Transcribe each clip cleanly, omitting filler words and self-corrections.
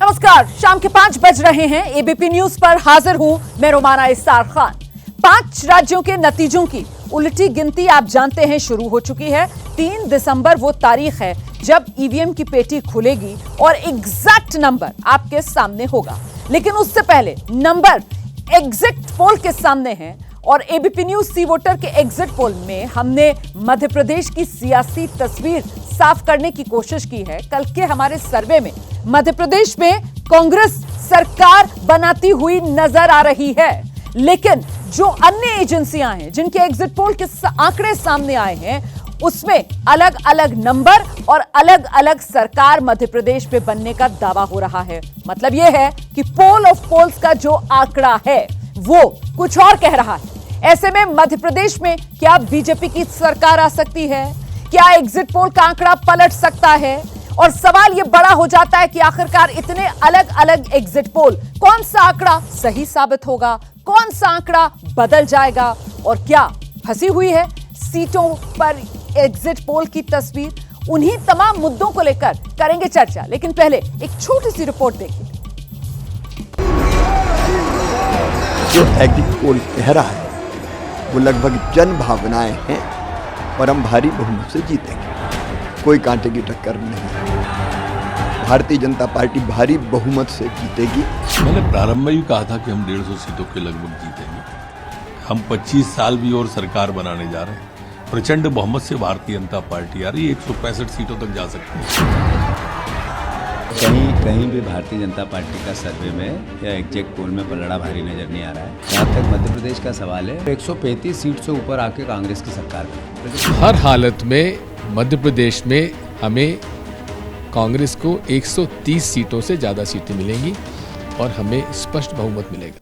नमस्कार, शाम के 5 बज रहे हैं। एबीपी न्यूज पर हाजिर हूं मैं रोमाना इस्तार खान। 5 राज्यों के नतीजों की उल्टी गिनती आप जानते हैं शुरू हो चुकी है। 3 दिसंबर वो तारीख है जब ईवीएम की पेटी खुलेगी और एग्जैक्ट नंबर आपके सामने होगा। लेकिन उससे पहले नंबर एग्जिट पोल के सामने हैं और एबीपी न्यूज सी वोटर के एग्जिट पोल में हमने मध्य प्रदेश की सियासी तस्वीर साफ करने की कोशिश की है। कल के हमारे सर्वे में मध्य प्रदेश में कांग्रेस सरकार बनाती हुई नजर आ रही है, लेकिन जो अन्य एजेंसियां हैं जिनके एग्जिट पोल के आंकड़े सामने आए हैं उसमें अलग अलग नंबर और अलग अलग सरकार मध्य प्रदेश में बनने का दावा हो रहा है। मतलब यह है कि पोल ऑफ पोल्स का जो आंकड़ा है वो कुछ और कह रहा है। ऐसे में मध्य प्रदेश में क्या बीजेपी की सरकार आ सकती है? क्या एग्जिट पोल का आंकड़ा पलट सकता है? और सवाल यह बड़ा हो जाता है कि आखिरकार इतने अलग अलग एग्जिट पोल, कौन सा आंकड़ा सही साबित होगा, कौन सा आंकड़ा बदल जाएगा और क्या फंसी हुई है सीटों पर एग्जिट पोल की तस्वीर? उन्हीं तमाम मुद्दों को लेकर करेंगे चर्चा, लेकिन पहले एक छोटी सी रिपोर्ट देखिए। जो एग्जिट पोल कह रहा है वो लगभग जन भावनाएं हैं और हम भारी बहुमत से जीतेंगे, कोई कांटे की टक्कर नहीं। भारतीय जनता पार्टी भारी बहुमत से जीतेगी। मैंने प्रारंभ में ही कहा था कि हम 150 सीटों के लगभग जीतेंगे। हम 25 साल भी और सरकार बनाने जा रहे हैं। प्रचंड बहुमत से भारतीय जनता पार्टी आ रही है, 165 सीटों तक जा सकती है। कहीं भी भारतीय जनता पार्टी का सर्वे में या एग्जिट पोल में पलड़ा भारी नजर नहीं आ रहा है। जहाँ तक मध्य प्रदेश का सवाल है, 135 सीट से ऊपर आके कांग्रेस की सरकार बनी। हर हालत में मध्य प्रदेश में हमें कांग्रेस को 130 सीटों से ज्यादा सीटें मिलेंगी और हमें स्पष्ट बहुमत मिलेगा।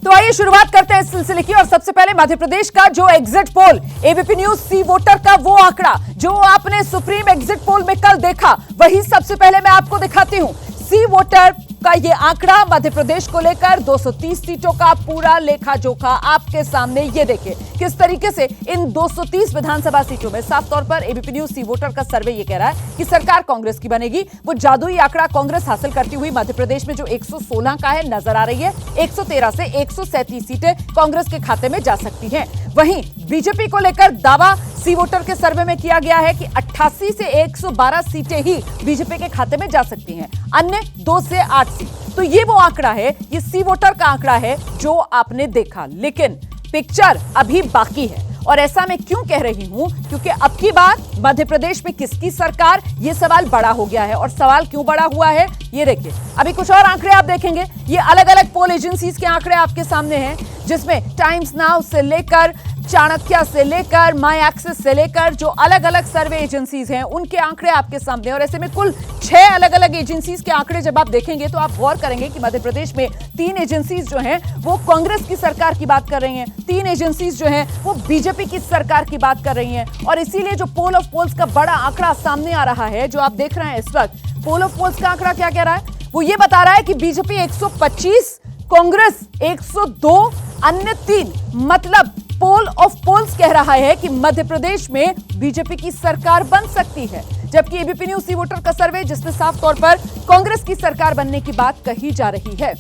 तो आइए शुरुआत करते हैं इस सिलसिले की। और सबसे पहले मध्य प्रदेश का जो एग्जिट पोल, एबीपी न्यूज सी वोटर का वो आंकड़ा जो आपने सुप्रीम एग्जिट पोल में कल देखा, वही सबसे पहले मैं आपको दिखाती हूं। सी वोटर का ये आंकड़ा मध्य प्रदेश को लेकर 230 सीटों का पूरा लेखा जोखा आपके सामने। ये देखिए किस तरीके से इन 230 विधानसभा सीटों में साफ तौर पर एबीपी न्यूज सी वोटर का सर्वे ये कह रहा है कि सरकार कांग्रेस की बनेगी। वो जादुई आंकड़ा कांग्रेस हासिल करती हुई मध्य प्रदेश में जो 116 का है नजर आ रही है। 113 से 137 सीटें कांग्रेस के खाते में जा सकती हैं। वहीं बीजेपी को लेकर दावा सी वोटर के सर्वे में किया गया है कि 88 से 112 सीटें ही बीजेपी के खाते में जा सकती हैं, अन्य 2 से 8 सीट। तो ये वो आंकड़ा है, ये सी वोटर का आंकड़ा है जो आपने देखा, लेकिन पिक्चर अभी बाकी है। और ऐसा मैं क्यों कह रही हूं? क्योंकि अब की बार मध्य प्रदेश में किसकी सरकार, ये सवाल बड़ा हो गया है। और सवाल क्यों बड़ा हुआ है ये देखिए। अभी कुछ और आंकड़े आप देखेंगे, ये अलग अलग पोल एजेंसीज के आंकड़े आपके सामने हैं, जिसमें टाइम्स नाउ से लेकर चाणक्य से लेकर माई एक्सिस से लेकर जो अलग अलग सर्वे एजेंसीज हैं उनके आंकड़े आपके सामने। और ऐसे में कुल 6 अलग अलग एजेंसीज के आंकड़े जब आप देखेंगे तो आप गौर करेंगे कि मध्य प्रदेश में 3 एजेंसीज जो हैं वो कांग्रेस की सरकार की बात कर रही हैं, 3 एजेंसीज जो हैं वो बीजेपी की सरकार की बात कर रही हैं। और इसीलिए जो पोल ऑफ पोल्स का बड़ा आंकड़ा सामने आ रहा है जो आप देख रहे हैं इस वक्त, पोल ऑफ पोल्स का आंकड़ा क्या कह रहा है? वो ये बता रहा है कि बीजेपी 125, कांग्रेस 102, अन्य 3। मतलब पोल ऑफ पोल्स कह रहा है कि मध्य प्रदेश में बीजेपी की सरकार बन सकती है, जबकि एबीपी न्यूज सी वोटर का सर्वे जिसमें साफ तौर पर कांग्रेस की सरकार बनने की बात कही जा रही है।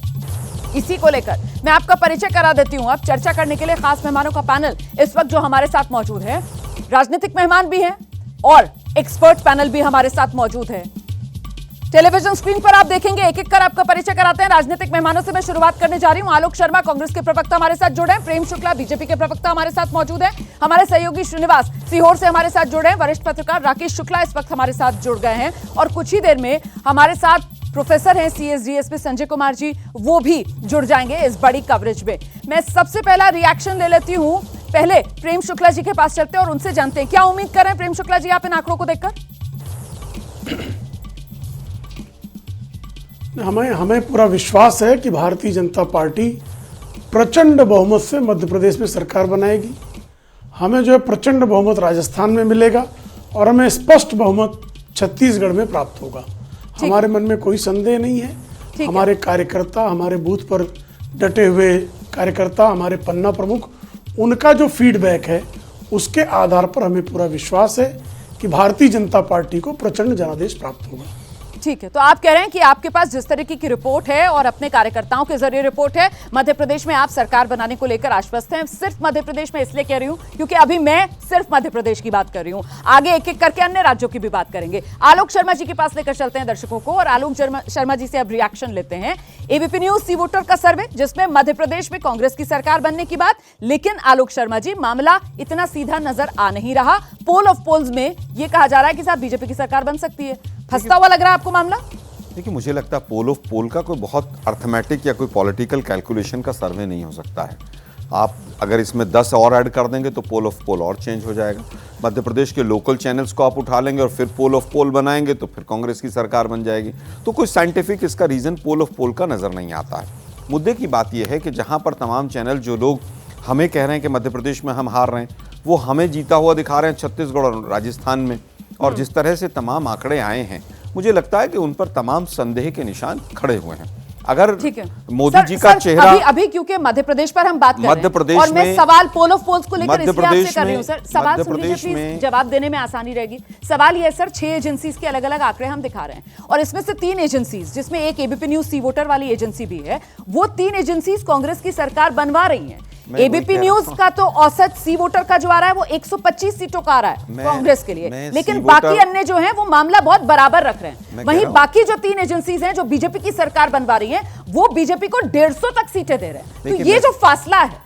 इसी को लेकर मैं आपका परिचय करा देती हूं। अब चर्चा करने के लिए खास मेहमानों का पैनल इस वक्त जो हमारे साथ मौजूद है, राजनीतिक मेहमान भी हैं और एक्सपर्ट पैनल भी हमारे साथ मौजूद है। टेलीविजन स्क्रीन पर आप देखेंगे, एक एक कर आपका परिचय कराते हैं। राजनीतिक मेहमानों से मैं शुरुआत करने जा रही हूं। आलोक शर्मा कांग्रेस के प्रवक्ता हमारे साथ जुड़े हैं, प्रेम शुक्ला बीजेपी के प्रवक्ता हमारे साथ मौजूद हैं, हमारे सहयोगी श्रीनिवास सीहोर से हमारे साथ जुड़े हैं, वरिष्ठ पत्रकार राकेश शुक्ला इस वक्त हमारे साथ जुड़ गए हैं और कुछ ही देर में हमारे साथ प्रोफेसर हैं सीएसडीएस में संजय कुमार जी, वो भी जुड़ जाएंगे इस बड़ी कवरेज में। मैं सबसे पहला रिएक्शन ले लेती हूं, पहले प्रेम शुक्ला जी के पास चलते हैं और उनसे जानते हैं क्या उम्मीद कर रहे हैं प्रेम शुक्ला जी आप इन आंकड़ों को देखकर? हमें पूरा विश्वास है कि भारतीय जनता पार्टी प्रचंड बहुमत से मध्य प्रदेश में सरकार बनाएगी। हमें जो है प्रचंड बहुमत राजस्थान में मिलेगा और हमें स्पष्ट बहुमत छत्तीसगढ़ में प्राप्त होगा। हमारे मन में कोई संदेह नहीं है। हमारे कार्यकर्ता, हमारे बूथ पर डटे हुए कार्यकर्ता, हमारे पन्ना प्रमुख, उनका जो फीडबैक है उसके आधार पर हमें पूरा विश्वास है कि भारतीय जनता पार्टी को प्रचंड जनादेश प्राप्त होगा। ठीक है, तो आप कह रहे हैं कि आपके पास जिस तरीके की रिपोर्ट है और अपने कार्यकर्ताओं के जरिए रिपोर्ट है, मध्य प्रदेश में आप सरकार बनाने को लेकर आश्वस्त हैं। सिर्फ मध्य प्रदेश में इसलिए कह रही हूं क्योंकि अभी मैं सिर्फ मध्य प्रदेश की बात कर रही हूं, आगे एक एक करके अन्य राज्यों की भी बात करेंगे। आलोक शर्मा जी के पास लेकर चलते हैं दर्शकों को, और आलोक शर्मा जी से अब रिएक्शन लेते हैं। एबीपी न्यूज सी वोटर का सर्वे, जिसमें मध्य प्रदेश में कांग्रेस की सरकार बनने की बात, लेकिन आलोक शर्मा जी, मामला इतना सीधा नजर आ नहीं रहा। पोल ऑफ पोल्स में यह कहा जा रहा है कि साहब बीजेपी की सरकार बन सकती है। फंसता हुआ लग रहा है आपको मामला? देखिए, मुझे लगता है पोल ऑफ पोल का कोई बहुत अर्थमेटिक या कोई पॉलिटिकल कैलकुलेशन का सर्वे नहीं हो सकता है। आप अगर इसमें 10 और ऐड कर देंगे तो पोल ऑफ पोल और चेंज हो जाएगा। मध्य प्रदेश के लोकल चैनल्स को आप उठा लेंगे और फिर पोल ऑफ पोल बनाएंगे तो फिर कांग्रेस की सरकार बन जाएगी। तो कोई साइंटिफिक इसका रीज़न पोल ऑफ पोल का नज़र नहीं आता है। मुद्दे की बात यह है कि जहाँ पर तमाम चैनल जो लोग हमें कह रहे हैं कि मध्य प्रदेश में हम हार रहे हैं, वो हमें जीता हुआ दिखा रहे हैं छत्तीसगढ़ और राजस्थान में, और जिस तरह से तमाम आंकड़े आए हैं, मुझे लगता है कि उन पर तमाम संदेह के निशान खड़े हुए हैं। अगर मोदी जी का चेहरा अभी क्योंकि मध्य प्रदेश पर हम बात कर मध्य प्रदेश और मैं में सवाल पोल ऑफ पोल्स को लेकर मध्य इसलिए आपसे प्रदेश कर रही हूं सर, सवाल मध्य सुन लीजिए प्रदेश प्लीज, में जवाब देने में आसानी रहेगी। सवाल यह है सर, 6 एजेंसीज के अलग अलग आंकड़े हम दिखा रहे हैं, और इसमें से 3 एजेंसीज, जिसमें एक एबीपी न्यूज सी वोटर वाली एजेंसी भी है, वो 3 एजेंसीज कांग्रेस की सरकार बनवा रही है। एबीपी न्यूज का तो औसत सी वोटर का जो आ रहा है वो 125 सीटों का आ रहा है कांग्रेस के लिए, लेकिन बाकी अन्य जो हैं वो मामला बहुत बराबर रख रहे हैं। वहीं बाकी जो 3 एजेंसीज हैं जो बीजेपी की सरकार बनवा रही हैं, वो बीजेपी को 150 तक सीटें दे रहे हैं। तो ये जो फासला है,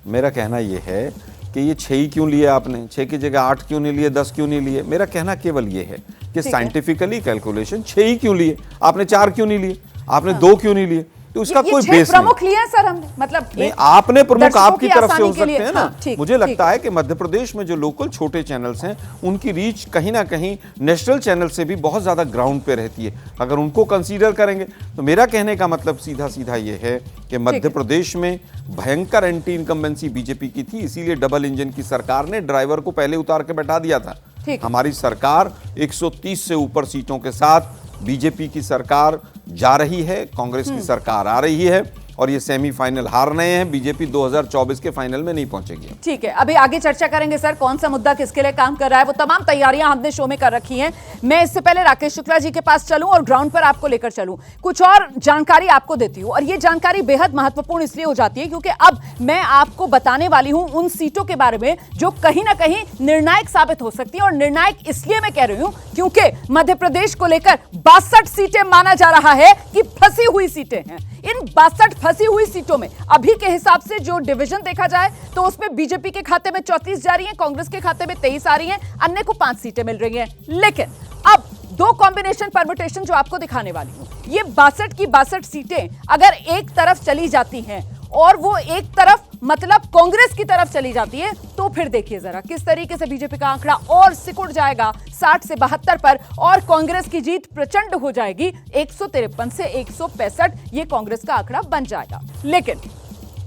मेरा कहना यह है कि ये 6 ही क्यों लिए आपने, 6 की जगह 8 क्यों नहीं लिए, 10 क्यों नहीं लिए? मेरा कहना केवल ये है कि साइंटिफिकली कैलकुलेशन 6 ही क्यों लिए, आपने 4 क्यों नहीं लिए, आपने 2 क्यों नहीं लिए? तो उसका कोई बेस प्रमुख लिए सर हमने, मतलब नहीं, आपने प्रमुख आपकी तरफ से हो सकते हैं ना। हाँ, मुझे लगता है कि मध्य प्रदेश में जो लोकल छोटे चैनल्स हैं, उनकी रीच कहीं ना कहीं नेशनल चैनल से भी बहुत ज्यादा ग्राउंड पे रहती है। अगर उनको कंसीडर करेंगे तो मेरा कहने का मतलब सीधा सीधा ये है कि मध्य प्रदेश में भयंकर एंटी इनकम्बेंसी बीजेपी की थी, इसीलिए डबल इंजन की सरकार ने ड्राइवर को पहले उतार के बैठा दिया था। हमारी सरकार 130 से ऊपर सीटों के साथ बीजेपी की सरकार जा रही है, कांग्रेस की सरकार आ रही है, और ये सेमीफाइनल हार रहे हैं। बीजेपी 2024 के फाइनल में नहीं पहुंचेगी। ठीक है, अभी आगे चर्चा करेंगे सर, कौन सा मुद्दा किसके लिए काम कर रहा है, वो तमाम तैयारियां हमने शो में कर रखी हैं। मैं इससे पहले राकेश शुक्ला जी के पास चलूं और ग्राउंड पर आपको लेकर चलूं, कुछ और जानकारी आपको देती हूं, और ये जानकारी बेहद महत्वपूर्ण इसलिए हो जाती है क्योंकि अब मैं आपको बताने वाली हूं उन सीटों के बारे में जो कहीं ना कहीं निर्णायक साबित हो सकती है। और निर्णायक इसलिए मैं कह रही हूं क्योंकि मध्य प्रदेश को लेकर 62 सीटें माना जा रहा है कि फंसी हुई सीटें हैं। इन 62 फंसी हुई सीटों में अभी के हिसाब से जो डिवीजन देखा जाए तो उसमें बीजेपी के खाते में 34 जा रही हैं, कांग्रेस के खाते में 23 आ रही हैं, अन्य को 5 सीटें मिल रही हैं। लेकिन अब 2 कॉम्बिनेशन परम्यूटेशन जो आपको दिखाने वाली हूं, ये 62 की 62 सीटें अगर एक तरफ चली जाती हैं और वो एक तरफ मतलब कांग्रेस की तरफ चली जाती है, तो फिर देखिए जरा किस तरीके से बीजेपी का आंकड़ा और सिकुड़ जाएगा 60 से 72 पर, और कांग्रेस की जीत प्रचंड हो जाएगी। 153 से 165 ये कांग्रेस का आंकड़ा बन जाएगा। लेकिन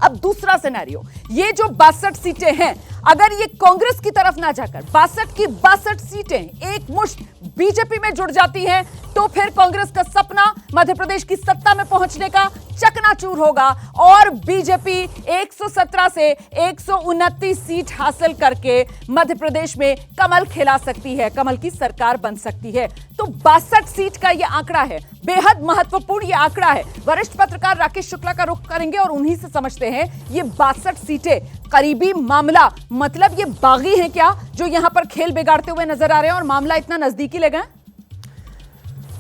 अब दूसरा सिनेरियो, ये जो 62 सीटें हैं, अगर ये कांग्रेस की तरफ ना जाकर 62 की 62 सीटें एक मुश्त बीजेपी में जुड़ जाती हैं, तो फिर कांग्रेस का सपना मध्य प्रदेश की सत्ता में पहुंचने का चकनाचूर होगा और बीजेपी 117 से 129 सीट हासिल करके मध्य प्रदेश में कमल खिला सकती है, कमल की सरकार बन सकती है। तो 62 सीट का यह आंकड़ा है, बेहद महत्वपूर्ण यह आंकड़ा है। वरिष्ठ पत्रकार राकेश शुक्ला का रुख करेंगे और उन्हीं से समझते हैं ये 62 सीटें करीबी मामला, मतलब ये बागी हैं क्या जो यहां पर खेल बिगाड़ते हुए नजर आ रहे हैं और मामला इतना नजदीकी ले गए?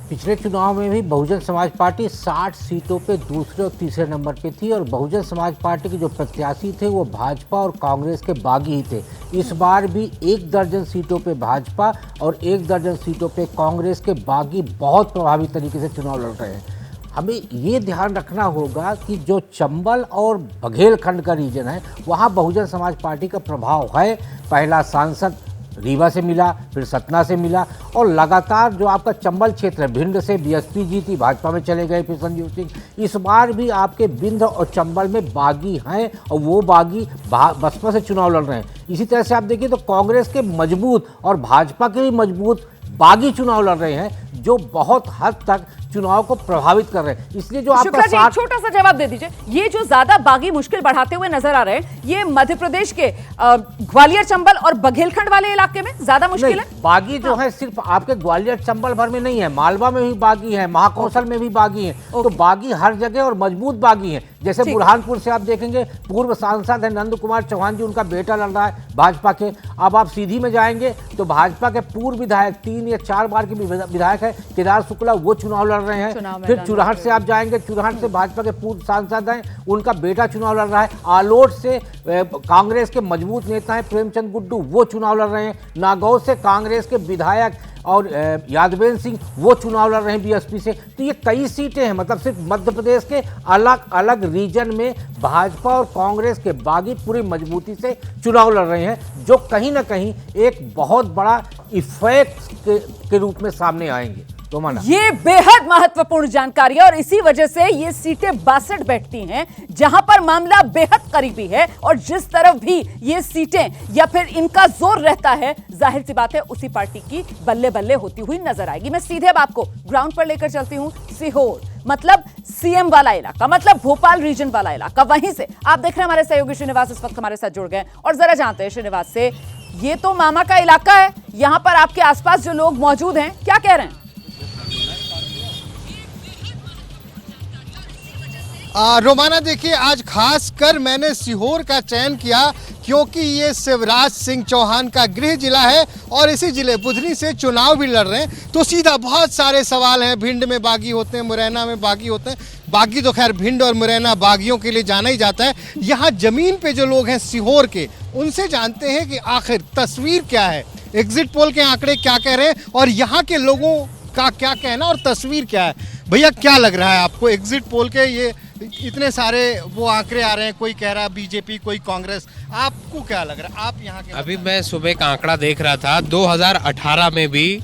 पिछले चुनाव में भी बहुजन समाज पार्टी 60 सीटों पे दूसरे और तीसरे नंबर पे थी, और बहुजन समाज पार्टी के जो प्रत्याशी थे वो भाजपा और कांग्रेस के बागी ही थे। इस बार भी 1 दर्जन सीटों पे भाजपा और 1 दर्जन सीटों पे कांग्रेस के बागी बहुत प्रभावी तरीके से चुनाव लड़ रहे हैं। हमें ये ध्यान रखना होगा कि जो चंबल और बघेलखंड का रीजन है, वहाँ बहुजन समाज पार्टी का प्रभाव है। पहला सांसद रीवा से मिला, फिर सतना से मिला, और लगातार जो आपका चंबल क्षेत्र है, भिंड से बीएसपी जीती, भाजपा में चले गए फिर संजीव सिंह। इस बार भी आपके बिंद और चंबल में बागी हैं, और वो बागी बसपा से चुनाव लड़ रहे हैं। इसी तरह से आप देखिए तो कांग्रेस के मजबूत और भाजपा के भी मजबूत बागी चुनाव लड़ रहे हैं, जो बहुत हद तक चुनाव को प्रभावित कर रहे हैं। इसलिए जो शुक्ला आपका जी एक छोटा सा जवाब दे दीजिए, ये जो ज्यादा बागी मुश्किल बढ़ाते हुए नजर आ रहे हैं, ये मध्य प्रदेश के ग्वालियर, चंबल और बघेलखंड वाले इलाके में ज्यादा मुश्किल है? बागी जो है सिर्फ आपके ग्वालियर चंबल भर में नहीं है, मालवा में भी बागी है, महाकौशल में भी बागी है। तो बागी हर जगह और मजबूत बागी है। जैसे बुरहानपुर से आप देखेंगे पूर्व सांसद है नंद कुमार चौहान जी, उनका बेटा लड़ रहा है भाजपा के। अब आप सीधी में जाएंगे तो भाजपा के पूर्व विधायक 3 या 4 बार के विधायक है केदार शुक्ला, वो चुनाव लड़ रहे हैं। फिर चुरहट से आप जाएंगे, चुरहट से भाजपा के पूर्व सांसद हैं, उनका बेटा चुनाव लड़ रहा है। आलोट से कांग्रेस के मजबूत नेता हैं प्रेमचंद गुड्डू, वो चुनाव लड़ रहे हैं। नागौर से कांग्रेस के विधायक और यादवेंद्र सिंह वो चुनाव लड़ रहे हैं बीएसपी से। तो ये कई सीटें हैं, मतलब सिर्फ मध्य प्रदेश के अलग अलग रीजन में भाजपा और कांग्रेस के बागी पूरी मजबूती से चुनाव लड़ रहे हैं, जो कहीं ना कहीं एक बहुत बड़ा इफेक्ट के रूप में सामने आएंगे। तो माना ये बेहद महत्वपूर्ण जानकारी है और इसी वजह से ये सीटें 62 बैठती हैं, जहां पर मामला बेहद करीबी है और जिस तरफ भी ये सीटें या फिर इनका जोर रहता है, जाहिर सी बात है उसी पार्टी की बल्ले बल्ले होती हुई नजर आएगी। मैं सीधे अब आपको ग्राउंड पर लेकर चलती हूं। सीहोर मतलब सीएम वाला इलाका, मतलब भोपाल रीजन वाला इलाका। वहीं से आप देख रहे हैं हमारे सहयोगी श्रीनिवास इस वक्त हमारे साथ जुड़ गए और जरा जानते हैं श्रीनिवास से, ये तो मामा का इलाका है, यहां पर आपके आसपास जो लोग मौजूद हैं क्या कह रहे हैं? रोमाना देखिए, आज खास कर मैंने सीहोर का चयन किया क्योंकि ये शिवराज सिंह चौहान का गृह जिला है और इसी जिले बुधनी से चुनाव भी लड़ रहे हैं। तो सीधा बहुत सारे सवाल हैं, भिंड में बागी होते हैं, मुरैना में बागी होते हैं। बागी तो खैर भिंड और मुरैना बागियों के लिए जाना ही जाता है। यहाँ जमीन पे जो लोग हैं सीहोर के, उनसे जानते हैं कि आखिर तस्वीर क्या है, एग्जिट पोल के आंकड़े क्या कह रहे हैं और यहाँ के लोगों का क्या कहना और तस्वीर क्या है। भैया क्या लग रहा है आपको, एग्जिट पोल के ये इतने सारे वो आंकड़े आ रहे हैं, कोई कह रहा है बीजेपी, कोई कांग्रेस, आपको क्या लग रहा है? आप यहाँ के अभी मैं सुबह का आंकड़ा देख रहा था, 2018 में भी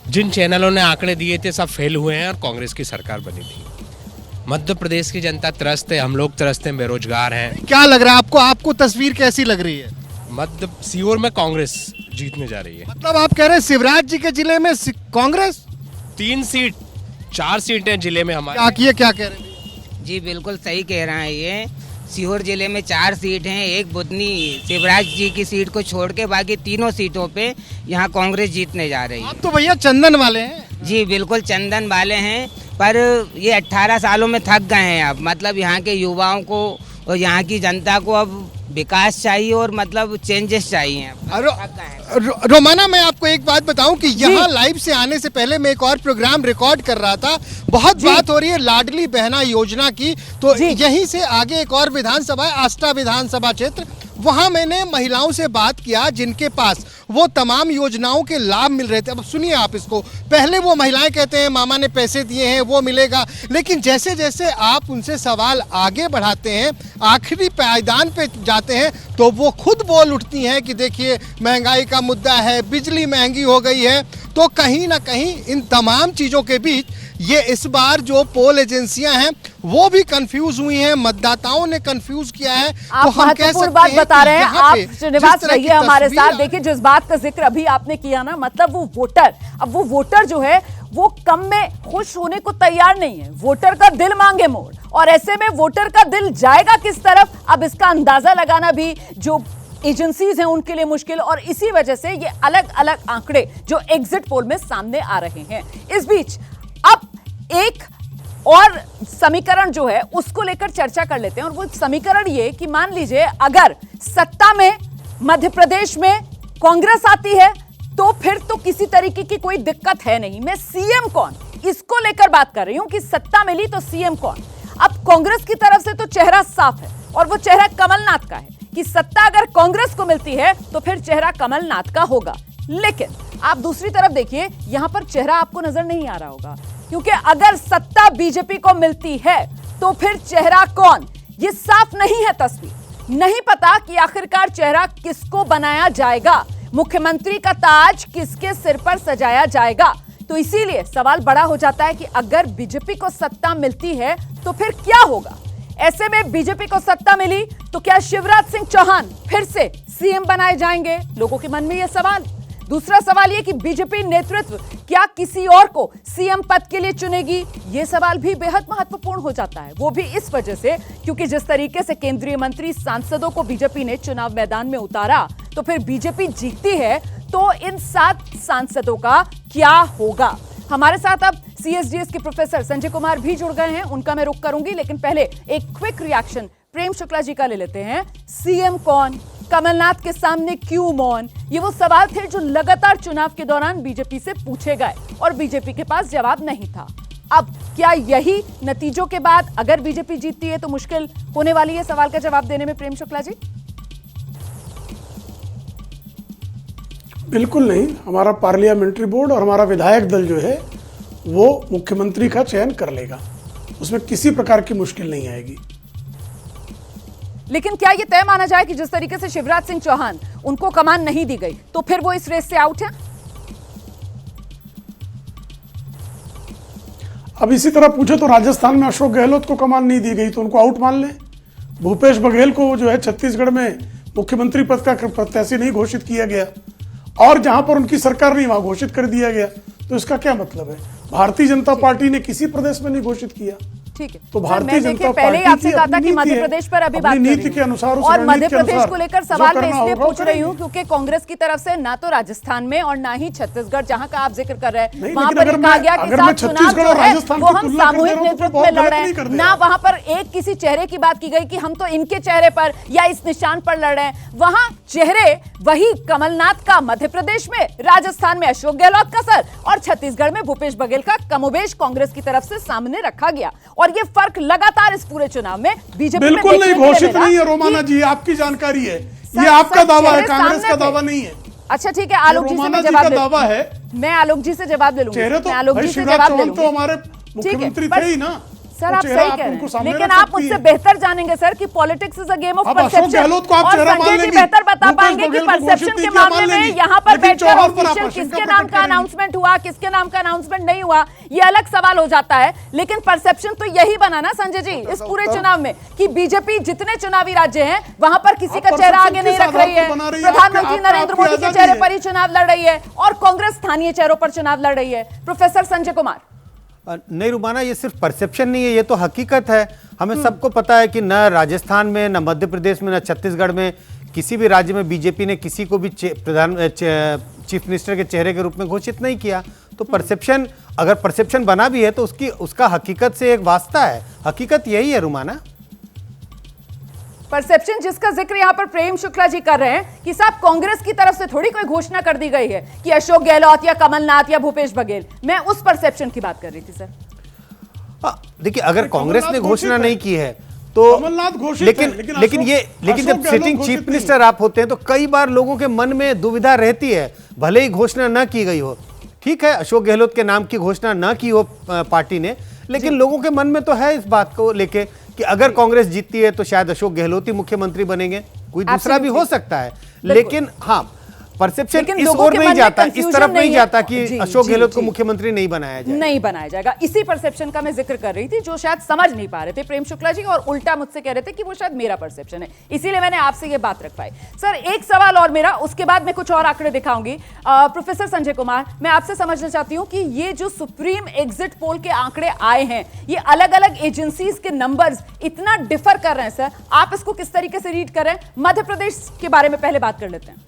जिन चैनलों ने आंकड़े दिए थे सब फेल हुए हैं और कांग्रेस की सरकार बनी थी। मध्य प्रदेश की जनता त्रस्त है, हम लोग त्रस्त हैं, बेरोजगार हैं। क्या लग रहा है आपको, आपको तस्वीर कैसी लग रही है? मध्य सीहोर में कांग्रेस जीतने जा रही है। मतलब आप कह रहे हैं शिवराज जी के जिले में कांग्रेस 4 सीटें जिले में हमारे। क्या कह रहे हैं? जी बिल्कुल सही कह रहा है ये, सीहोर जिले में 4 सीट हैं, एक बुधनी शिवराज जी की सीट को छोड़ के बाकी तीनों सीटों पे यहाँ कांग्रेस जीतने जा रही है। आप तो भैया चंदन वाले हैं। जी बिल्कुल चंदन वाले हैं, पर ये 18 सालों में थक गए हैं अब। मतलब यहाँ के युवाओं को और यहाँ की जनता को अब विकास चाहिए और मतलब चेंजेस चाहिए। रोमाना मैं आपको एक बात बताऊं कि यहाँ लाइव से आने से पहले मैं एक और प्रोग्राम रिकॉर्ड कर रहा था, बहुत बात हो रही है लाडली बहना योजना की। तो यहीं से आगे एक और विधानसभा है, आष्टा विधानसभा क्षेत्र, वहां मैंने महिलाओं से बात किया जिनके पास वो तमाम योजनाओं के लाभ मिल रहे थे। अब सुनिए आप इसको, पहले वो महिलाएं कहते हैं मामा ने पैसे दिए हैं वो मिलेगा, लेकिन जैसे जैसे आप उनसे सवाल आगे बढ़ाते हैं, आखिरी पायदान पे जाते हैं, तो वो खुद बोल उठती हैं कि देखिए महंगाई का मुद्दा है, बिजली महंगी हो गई है। तो कहीं ना कहीं इन तमाम चीज़ों के बीच ये इस बार जो पोल एजेंसियां हैं वो भी कंफ्यूज हुई हैं, मतदाताओं ने कंफ्यूज किया है। आप तो हम कह महत्वपूर्ण बात बता रहे हैं। आप श्रीनिवास रहिए हमारे साथ। देखिए जिस बात का जिक्र अभी आपने किया ना, मतलब वो वोटर, अब वो वोटर जो है वो कम में खुश होने को तैयार नहीं है, वोटर का दिल मांगे मोड़, और ऐसे में वोटर का दिल जाएगा किस तरफ, अब इसका अंदाजा लगाना भी जो एजेंसीज हैं उनके लिए मुश्किल, और इसी वजह से ये अलग अलग आंकड़े जो एग्जिट पोल में सामने आ रहे हैं। इस बीच अब एक और समीकरण जो है उसको लेकर चर्चा कर लेते हैं, और वो समीकरण ये कि मान लीजिए अगर सत्ता में मध्य प्रदेश में कांग्रेस आती है तो फिर तो किसी तरीके की कोई दिक्कत है नहीं। मैं सीएम कौन, इसको लेकर बात कर रही हूं कि सत्ता मिली तो सीएम कौन। अब कांग्रेस की तरफ से तो चेहरा साफ है और वो चेहरा कमलनाथ का है कि सत्ता अगर कांग्रेस को मिलती है तो फिर चेहरा कमलनाथ का होगा। लेकिन आप दूसरी तरफ देखिए, यहां पर चेहरा आपको नजर नहीं आ रहा होगा, क्योंकि अगर सत्ता बीजेपी को मिलती है तो फिर चेहरा कौन, ये साफ नहीं है तस्वीर। नहीं पता कि आखिरकार चेहरा किसको बनाया जाएगा, मुख्यमंत्री का ताज किसके सिर पर सजाया जाएगा। तो इसीलिए सवाल बड़ा हो जाता है कि अगर बीजेपी को सत्ता मिलती है तो फिर क्या होगा। ऐसे में बीजेपी को सत्ता मिली तो क्या शिवराज सिंह चौहान फिर से सीएम बनाए जाएंगे? लोगों के मन में यह सवाल। दूसरा सवाल ये कि बीजेपी नेतृत्व क्या किसी और को सीएम पद के लिए चुनेगी, ये सवाल भी बेहद महत्वपूर्ण हो जाता है। वो भी इस वजह से क्योंकि जिस तरीके से केंद्रीय मंत्री सांसदों को बीजेपी ने चुनाव मैदान में उतारा, तो फिर बीजेपी जीतती है तो इन 7 सांसदों का क्या होगा। हमारे साथ अब सीएसडीएस के प्रोफेसर संजय कुमार भी जुड़ गए हैं, उनका मैं रुख करूंगी, लेकिन पहले एक क्विक रिएक्शन प्रेम शुक्ला जी का ले लेते हैं। सीएम कौन, कमलनाथ के सामने क्यों मौन, ये वो सवाल थे जो लगातार चुनाव के दौरान बीजेपी से पूछे गए और बीजेपी के पास जवाब नहीं था। अब क्या यही नतीजों के बाद अगर बीजेपी जीतती है तो मुश्किल होने वाली है सवाल का जवाब देने में? प्रेम शुक्ला जी। बिल्कुल नहीं, हमारा पार्लियामेंट्री बोर्ड और हमारा विधायक दल जो है वो मुख्यमंत्री का चयन कर लेगा, उसमें किसी प्रकार की मुश्किल नहीं आएगी। लेकिन क्या यह तय माना जाए कि जिस तरीके से शिवराज सिंह चौहान, उनको कमान नहीं दी गई तो फिर वो इस रेस से आउट है? अब इसी तरह पूछे तो राजस्थान में अशोक गहलोत को कमान नहीं दी गई तो उनको आउट मान लें। भूपेश बघेल को जो है छत्तीसगढ़ में मुख्यमंत्री पद का प्रत्याशी नहीं घोषित किया गया और जहां पर उनकी सरकार नहीं वहां घोषित कर दिया गया, तो इसका क्या मतलब है? भारतीय जनता पार्टी ने किसी प्रदेश में नहीं घोषित किया। ठीक है, तो भारतीय जनता पहले ही आपसे कहा था कि मध्य प्रदेश पर अभी बात नीति के अनुसार और मध्य प्रदेश को लेकर सवाल मैं इसलिए पूछ रही हूँ क्योंकि कांग्रेस की तरफ से ना तो राजस्थान में और ना ही छत्तीसगढ़ जहां का आप जिक्र कर रहे हैं वहां पर कहा गया कि साहब चुनाव जो है वो हम सामूहिक नेतृत्व में लड़ रहे हैं, ना वहां पर एक किसी चेहरे की बात की गई कि हम तो इनके चेहरे पर या इस निशान पर लड़ रहे हैं। वहां चेहरे वही कमलनाथ का मध्य प्रदेश में, राजस्थान में अशोक गहलोत का सर और छत्तीसगढ़ में भूपेश बघेल का कमोबेश कांग्रेस की तरफ से सामने रखा गया और ये फर्क लगातार इस पूरे चुनाव में बीजेपी बिल्कुल नहीं घोषित नहीं है। रोमाना जी, आपकी जानकारी है, ये आपका दावा है, कांग्रेस का दावा नहीं है। अच्छा ठीक है, आलोक जी से मैं जवाब दावा है, मैं आलोक जी से जवाब ले लूंगी। चेहरे तो आलोक जी से जवाब ले लूंगी। तो हमारे मुख्यमंत्री थे ही ना सर, आप सही कह रहे हैं, लेकिन आप मुझसे बेहतर जानेंगे सर कि politics is a game of perception. और संजय जी बेहतर बता पाएंगे कि परसेप्शन के मामले में यहाँ पर बैठकर ऑफिशियल किसके नाम का अनाउंसमेंट हुआ, किसके नाम का अनाउंसमेंट नहीं हुआ, ये अलग सवाल हो जाता है। लेकिन परसेप्शन तो यही बना ना संजय जी इस पूरे चुनाव में कि बीजेपी जितने चुनावी राज्य हैं वहां पर किसी का चेहरा आगे नहीं रख रही है, प्रधानमंत्री नरेंद्र मोदी के चेहरे पर ही चुनाव लड़ रही है और कांग्रेस स्थानीय चेहरों पर चुनाव लड़ रही है। प्रोफेसर संजय कुमार। नहीं रुमाना, ये सिर्फ परसेप्शन नहीं है, ये तो हकीकत है। हमें सबको पता है कि न राजस्थान में, न मध्य प्रदेश में, न छत्तीसगढ़ में, किसी भी राज्य में बीजेपी ने किसी को भी चीफ मिनिस्टर के चेहरे के रूप में घोषित नहीं किया। तो परसेप्शन, अगर परसेप्शन बना भी है तो उसका हकीकत से एक वास्ता है। हकीकत यही है रुमाना। परसेप्शन जिसका जिक्र यहाँ पर प्रेम शुक्ला जी कर रहे हैं कि साहब कांग्रेस की तरफ से थोड़ी कोई घोषणा कर दी गई है कि अशोक गहलोत या कमलनाथ या भूपेश बघेल, मैं उस परसेप्शन की बात कर रही थी सर। देखिए, अगर कांग्रेस ने घोषणा नहीं की है तो कमलनाथ घोषित लेकिन जब सिटिंग चीफ मिनिस्टर आप होते हैं तो कई बार लोगों के मन में दुविधा रहती है, भले ही घोषणा न की गई हो। ठीक है, अशोक गहलोत के नाम की घोषणा न की हो पार्टी ने, लेकिन लोगों के मन में तो है इस बात को लेके कि अगर कांग्रेस जीतती है तो शायद अशोक गहलोत ही मुख्यमंत्री बनेंगे, कोई दूसरा भी हो सकता है। लेकिन हाँ, परसेप्शन इस ओर नहीं जाता, इस तरफ नहीं जाता कि अशोक गहलोत को मुख्यमंत्री नहीं बनाया जाएगा। नहीं बनाया जाएगा, इसी परसेप्शन का मैं जिक्र कर रही थी जो शायद समझ नहीं पा रहे थे प्रेम शुक्ला जी और उल्टा मुझसे कह रहे थे कि वो शायद मेरा परसेप्शन है, इसीलिए मैंने आपसे ये बात रख पाई। सर एक सवाल और मेरा, उसके बाद मैं कुछ और आंकड़े दिखाऊंगी। प्रोफेसर संजय कुमार, मैं आपसे समझना चाहती हूं कि ये जो सुप्रीम एग्जिट पोल के आंकड़े आए हैं, ये अलग अलग एजेंसीज के नंबर्स इतना डिफर कर रहे हैं सर, आप इसको किस तरीके से रीड कर रहे हैं? मध्य प्रदेश के बारे में पहले बात कर लेते हैं।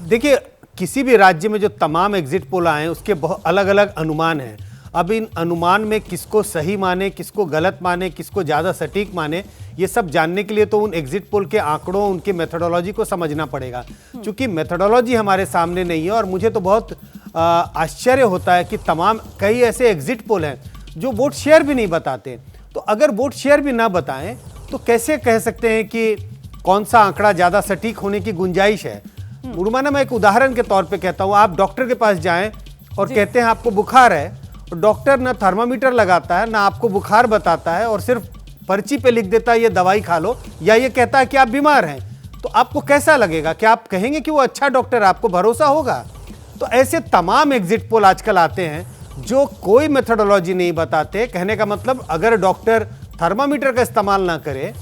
देखिए, किसी भी राज्य में जो तमाम एग्जिट पोल आए हैं उसके बहुत अलग अलग अनुमान हैं। अब इन अनुमान में किसको सही माने, किसको गलत माने, किसको ज़्यादा सटीक माने, ये सब जानने के लिए तो उन एग्जिट पोल के आंकड़ों, उनके मेथोडोलॉजी को समझना पड़ेगा। क्योंकि मेथोडोलॉजी हमारे सामने नहीं है और मुझे तो बहुत आश्चर्य होता है कि कई ऐसे एग्जिट पोल हैं जो वोट शेयर भी नहीं बताते। तो अगर वोट शेयर भी ना बताएं तो कैसे कह सकते हैं कि कौन सा आंकड़ा ज़्यादा सटीक होने की गुंजाइश है? रुमाना, मैं एक उदाहरण के तौर पे कहता हूँ, आप डॉक्टर के पास जाएं और कहते हैं आपको बुखार है, और डॉक्टर ना थर्मामीटर लगाता है, ना आपको बुखार बताता है और सिर्फ पर्ची पे लिख देता है ये दवाई खा लो, या ये कहता है कि आप बीमार हैं, तो आपको कैसा लगेगा? क्या आप कहेंगे कि वो अच्छा डॉक्टर, आपको भरोसा होगा? तो ऐसे तमाम एग्जिट पोल आजकल आते हैं जो कोई मेथोडोलॉजी नहीं बताते। कहने का मतलब, अगर डॉक्टर थर्मामीटर का इस्तेमाल ना करे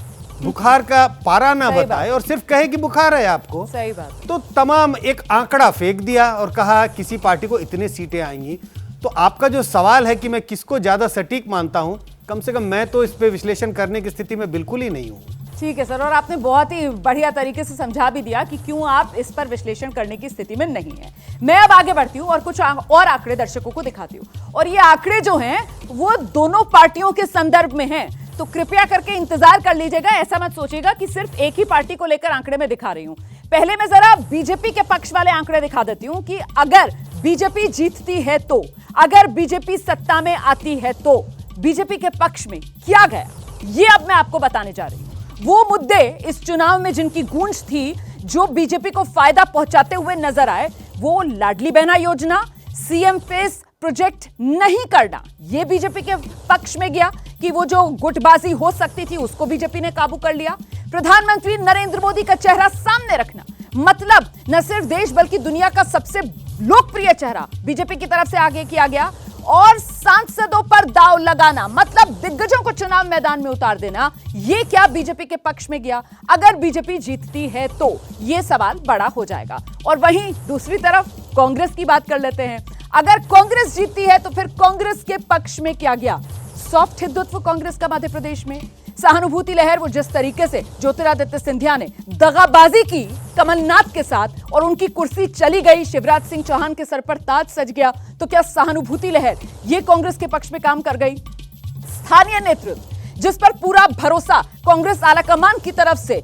बुखार का पारा ना सही बताए बात। और सिर्फ कहे कि बुखार है आपको, सही बात। तो तमाम एक आंकड़ा फेंक दिया और कहा किसी पार्टी को इतने सीटें आएंगी। तो आपका जो सवाल है कि मैं किसको ज्यादा सटीक मानता हूं, कम से कम मैं तो इस पे विश्लेषण करने की स्थिति में बिल्कुल ही नहीं हूं। ठीक है सर, और आपने बहुत ही बढ़िया तरीके से समझा भी दिया कि क्यों आप इस पर विश्लेषण करने की स्थिति में नहीं है। मैं अब आगे बढ़ती हूँ और कुछ और आंकड़े दर्शकों को दिखाती हूँ, और ये आंकड़े जो हैं वो दोनों पार्टियों के संदर्भ में हैं, तो कृपया करके इंतजार कर लीजिएगा। ऐसा मत सोचिएगा कि सिर्फ एक ही पार्टी को लेकर आंकड़े में दिखा रही हूं। पहले मैं जरा बीजेपी के पक्ष वाले आंकड़े दिखा देती हूं कि अगर बीजेपी जीतती है तो, अगर बीजेपी सत्ता में आती है तो बीजेपी के पक्ष में क्या गया, ये अब मैं आपको बताने जा रही हूं। वो मुद्दे इस चुनाव में जिनकी गूंज थी, जो बीजेपी को फायदा पहुंचाते हुए नजर आए, वो लाडली बहना योजना, सीएम फेस प्रोजेक्ट नहीं करना, ये बीजेपी के पक्ष में गया कि वो जो गुटबाजी हो सकती थी उसको बीजेपी ने काबू कर लिया। प्रधानमंत्री नरेंद्र मोदी का चेहरा सामने रखना, मतलब न सिर्फ देश बल्कि दुनिया का सबसे लोकप्रिय चेहरा बीजेपी की तरफ से आगे किया गया, और सांसदों पर दांव लगाना, मतलब दिग्गजों को चुनाव मैदान में उतार देना, ये क्या बीजेपी के पक्ष में गया। अगर बीजेपी जीतती है तो ये सवाल बड़ा हो जाएगा। और वहीं दूसरी तरफ कांग्रेस की बात कर लेते हैं। अगर कांग्रेस जीतती है तो फिर कांग्रेस के पक्ष में क्या गया। सॉफ्ट हिंदुत्व कांग्रेस का मध्य प्रदेश में, सहानुभूति लहर, वो जिस तरीके से ज्योतिरादित्य सिंधिया ने दगाबाजी की कमलनाथ के साथ और उनकी कुर्सी चली गई, शिवराज सिंह चौहान के सर पर ताज सज गया, तो क्या सहानुभूति लहर ये कांग्रेस के पक्ष में काम कर गई। स्थानीय नेतृत्व जिस पर पूरा भरोसा कांग्रेस आलाकमान की तरफ से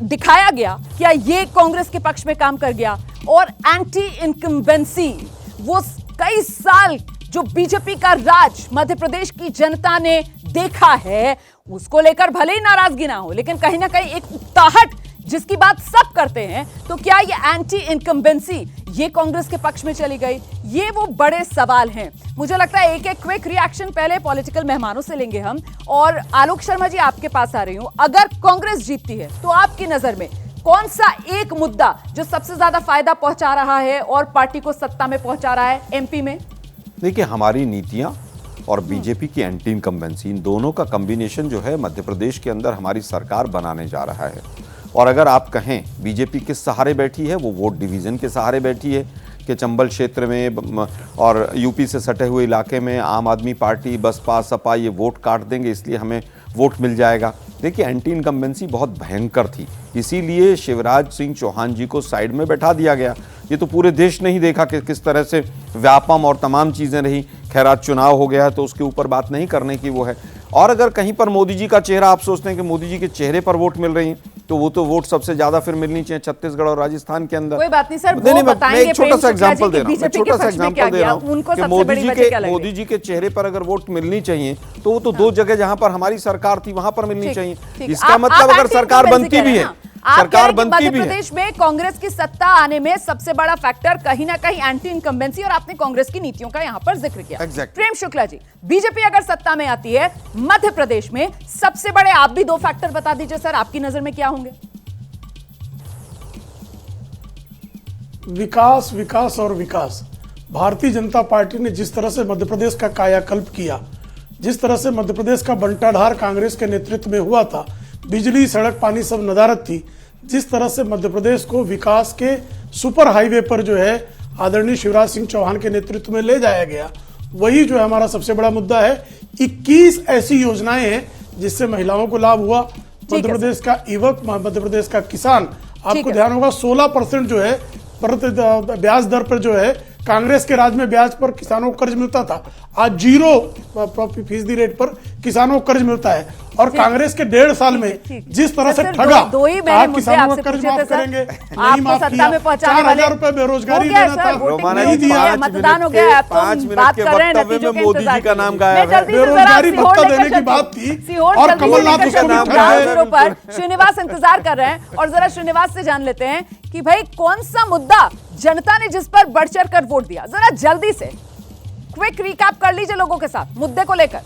दिखाया गया, क्या ये कांग्रेस के पक्ष में काम कर गया। और एंटी इनकम्बेंसी, वो कई साल जो बीजेपी का राज मध्य प्रदेश की जनता ने देखा है, उसको लेकर भले ही नाराजगी ना हो, लेकिन कहीं ना कहीं एक उकताहट जिसकी बात सब करते हैं, तो क्या ये एंटी इनकम्बेंसी ये कांग्रेस के पक्ष में चली गई। ये वो बड़े सवाल हैं। मुझे लगता है एक एक क्विक रिएक्शन पहले पॉलिटिकल मेहमानों से लेंगे हम, और आलोक शर्मा जी आपके पास आ रही हूं। अगर कांग्रेस जीतती है तो आपकी नजर में कौन सा एक मुद्दा जो सबसे ज्यादा फायदा पहुंचा रहा है और पार्टी को सत्ता में पहुंचा रहा है एमपी में। देखिए, हमारी नीतियां और बीजेपी की एंटी इनकम्बेंसी, इन दोनों का कॉम्बिनेशन जो है मध्य प्रदेश के अंदर हमारी सरकार बनाने जा रहा है। और अगर आप कहें बीजेपी किस सहारे बैठी है, वो वोट डिवीजन के सहारे बैठी है कि चंबल क्षेत्र में और यूपी से सटे हुए इलाके में आम आदमी पार्टी, बसपा, सपा ये वोट काट देंगे, इसलिए हमें वोट मिल जाएगा। देखिए, एंटी इनकम्बेंसी बहुत भयंकर थी, इसीलिए शिवराज सिंह चौहान जी को साइड में बैठा दिया गया। ये तो पूरे देश ने ही देखा कि किस तरह से व्यापम और तमाम चीज़ें रही। खैर, आज चुनाव हो गया तो उसके ऊपर बात नहीं करने की वो है। और अगर कहीं पर मोदी जी का चेहरा, आप सोचते हैं कि मोदी जी के चेहरे पर वोट मिल रही हैं, तो वो तो वोट सबसे ज्यादा फिर मिलनी चाहिए छत्तीसगढ़ और राजस्थान के अंदर। कोई बात नहीं सर, नहीं, वो मैं बताएंगे। एक छोटा सा एग्जांपल दे रहा हूँ, उनको कि सबसे बड़ी वजह क्या लग रही है? मोदी जी के चेहरे पर अगर वोट मिलनी चाहिए तो वो तो दो जगह जहां पर हमारी सरकार थी वहां पर मिलनी चाहिए। इसका मतलब अगर सरकार बनती भी है, सरकार बनती भी है, मध्य प्रदेश में कांग्रेस की सत्ता आने में सबसे बड़ा फैक्टर कहीं ना कहीं एंटी इनकम्बेंसी, और आपने कांग्रेस की नीतियों का यहां पर जिक्र किया। प्रेम शुक्ला जी, बीजेपी अगर सत्ता में आती है मध्य प्रदेश में, सबसे बड़े आप भी दो फैक्टर बता दीजिए सर, आपकी नजर में क्या होंगे। विकास, विकास और विकास। भारतीय जनता पार्टी ने जिस तरह से मध्य प्रदेश का कायाकल्प किया, जिस तरह से मध्य प्रदेश का बंटाढार कांग्रेस के नेतृत्व में हुआ था, बिजली, सड़क, पानी सब नदारत थी, जिस तरह से मध्य प्रदेश को विकास के सुपर हाईवे पर जो है आदरणीय शिवराज सिंह चौहान के नेतृत्व में ले जाया गया, वही जो है हमारा सबसे बड़ा मुद्दा है। 21 ऐसी योजनाएं हैं जिससे महिलाओं को लाभ हुआ। मध्य प्रदेश का युवक, मध्य प्रदेश का किसान, आपको ध्यान होगा 16% जो है ब्याज दर पर जो है कांग्रेस के राज में ब्याज पर किसानों को कर्ज मिलता था, आज 0% रेट पर किसानों को कर्ज मिलता है। और कांग्रेस के 1.5 साल में जिस तरह से ठगा, आप किसानों का कर्ज माफ करेंगे, नहीं माफ किया, 4,000 रुपए बेरोजगारी देना था, नहीं दिया। मतदान हो गया, 5 मिनट के वक्तव्य में मोदी जी का नाम गायब है। बेरोजगारी भत्ता देने की बात थी और कमलनाथ उसको पर श्रीनिवास इंतजार कर रहे हैं, और जरा श्रीनिवास से जान लेते हैं कि भाई कौन सा मुद्दा जनता ने जिस पर बढ़ चढ़ कर वोट दिया, जरा जल्दी से क्विक रिकैप कर लीजिए लोगों के साथ मुद्दे को लेकर।